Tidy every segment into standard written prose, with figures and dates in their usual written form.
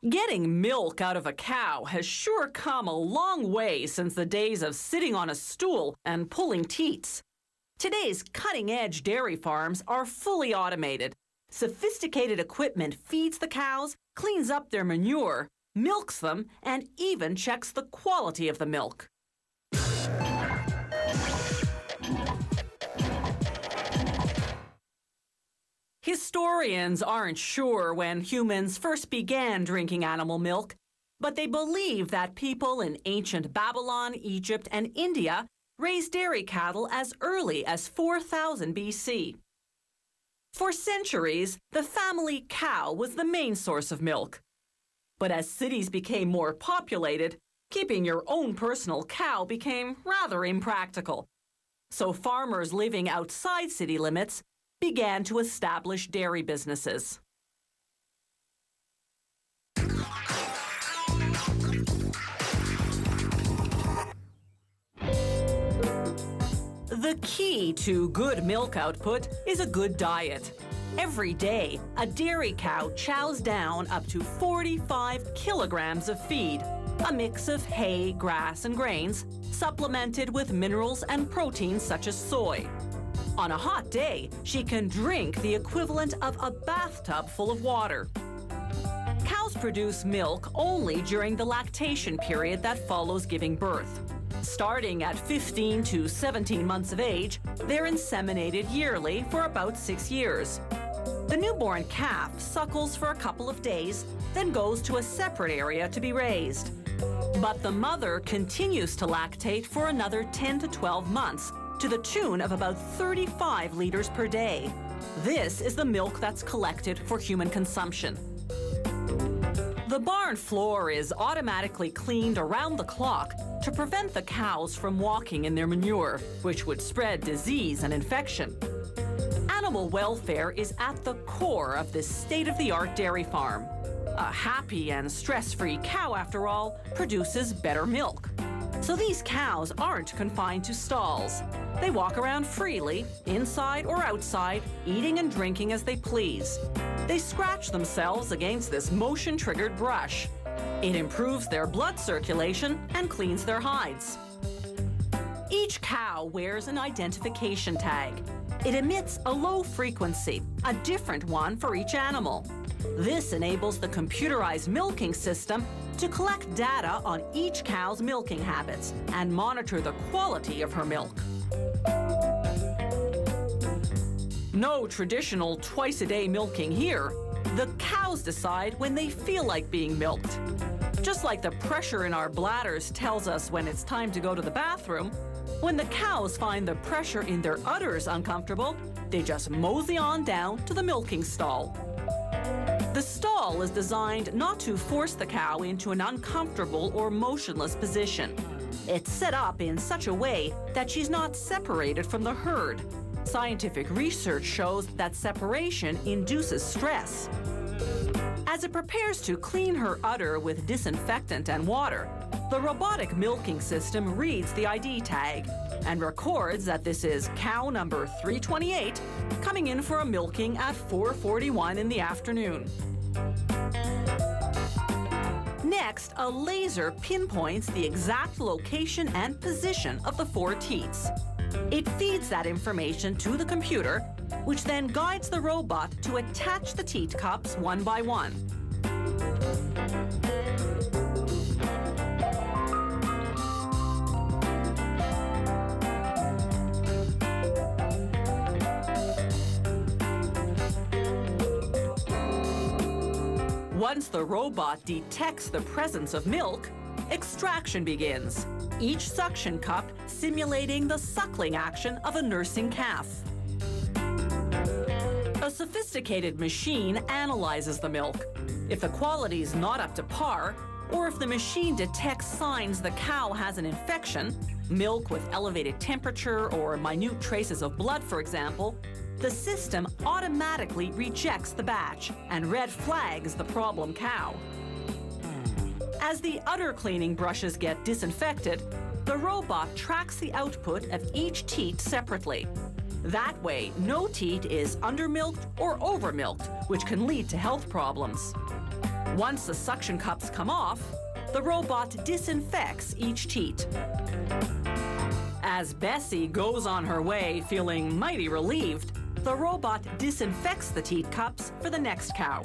Getting milk out of a cow has sure come a long way since the days of sitting on a stool and pulling teats. Today's cutting-edge dairy farms are fully automated. Sophisticated equipment feeds the cows, cleans up their manure, milks them, and even checks the quality of the milk. Historians aren't sure when humans first began drinking animal milk, but they believe that people in ancient Babylon, Egypt, and India raised dairy cattle as early as 4000 BC. For centuries, the family cow was the main source of milk. But as cities became more populated, keeping your own personal cow became rather impractical. So farmers living outside city limits began to establish dairy businesses. The key to good milk output is a good diet. Every day, a dairy cow chows down up to 45 kilograms of feed, a mix of hay, grass, and grains, supplemented with minerals and proteins such as soy. On a hot day, she can drink the equivalent of a bathtub full of water. Cows produce milk only during the lactation period that follows giving birth. Starting at 15 to 17 months of age, they're inseminated yearly for about 6 years. The newborn calf suckles for a couple of days, then goes to a separate area to be raised. But the mother continues to lactate for another 10 to 12 months, to the tune of about 35 liters per day. This is the milk that's collected for human consumption. The barn floor is automatically cleaned around the clock to prevent the cows from walking in their manure, which would spread disease and infection. Animal welfare is at the core of this state-of-the-art dairy farm. A happy and stress-free cow, after all, produces better milk. So these cows aren't confined to stalls. They walk around freely, inside or outside, eating and drinking as they please. They scratch themselves against this motion-triggered brush. It improves their blood circulation and cleans their hides. Each cow wears an identification tag. It emits a low frequency, a different one for each animal. This enables the computerized milking system to collect data on each cow's milking habits and monitor the quality of her milk. No traditional twice-a-day milking here. The cows decide when they feel like being milked. Just like the pressure in our bladders tells us when it's time to go to the bathroom, when the cows find the pressure in their udders uncomfortable, they just mosey on down to the milking stall. The stall is designed not to force the cow into an uncomfortable or motionless position. It's set up in such a way that she's not separated from the herd. Scientific research shows that separation induces stress. As it prepares to clean her udder with disinfectant and water, the robotic milking system reads the ID tag and records that this is cow number 328 coming in for a milking at 4:41 in the afternoon. Next, a laser pinpoints the exact location and position of the 4 teats. It feeds that information to the computer, which then guides the robot to attach the teat cups one by one. Once the robot detects the presence of milk, extraction begins, each suction cup simulating the suckling action of a nursing calf. A sophisticated machine analyzes the milk. If the quality is not up to par, or if the machine detects signs the cow has an infection, milk with elevated temperature or minute traces of blood, for example, the system automatically rejects the batch and red flags the problem cow. As the udder cleaning brushes get disinfected, the robot tracks the output of each teat separately. That way, no teat is undermilked or overmilked, which can lead to health problems. Once the suction cups come off, the robot disinfects each teat. As Bessie goes on her way feeling mighty relieved, the robot disinfects the teat cups for the next cow.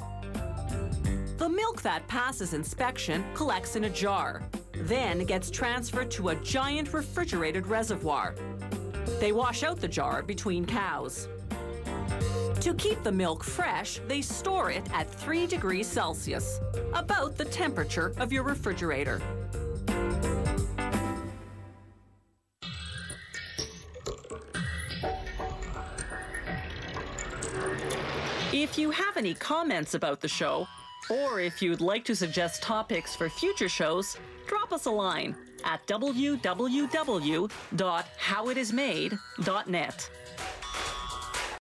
The milk that passes inspection collects in a jar, then gets transferred to a giant refrigerated reservoir. They wash out the jar between cows. To keep the milk fresh, they store it at 3 degrees Celsius, about the temperature of your refrigerator. If you have any comments about the show, or if you'd like to suggest topics for future shows, drop us a line at www.howitismade.net.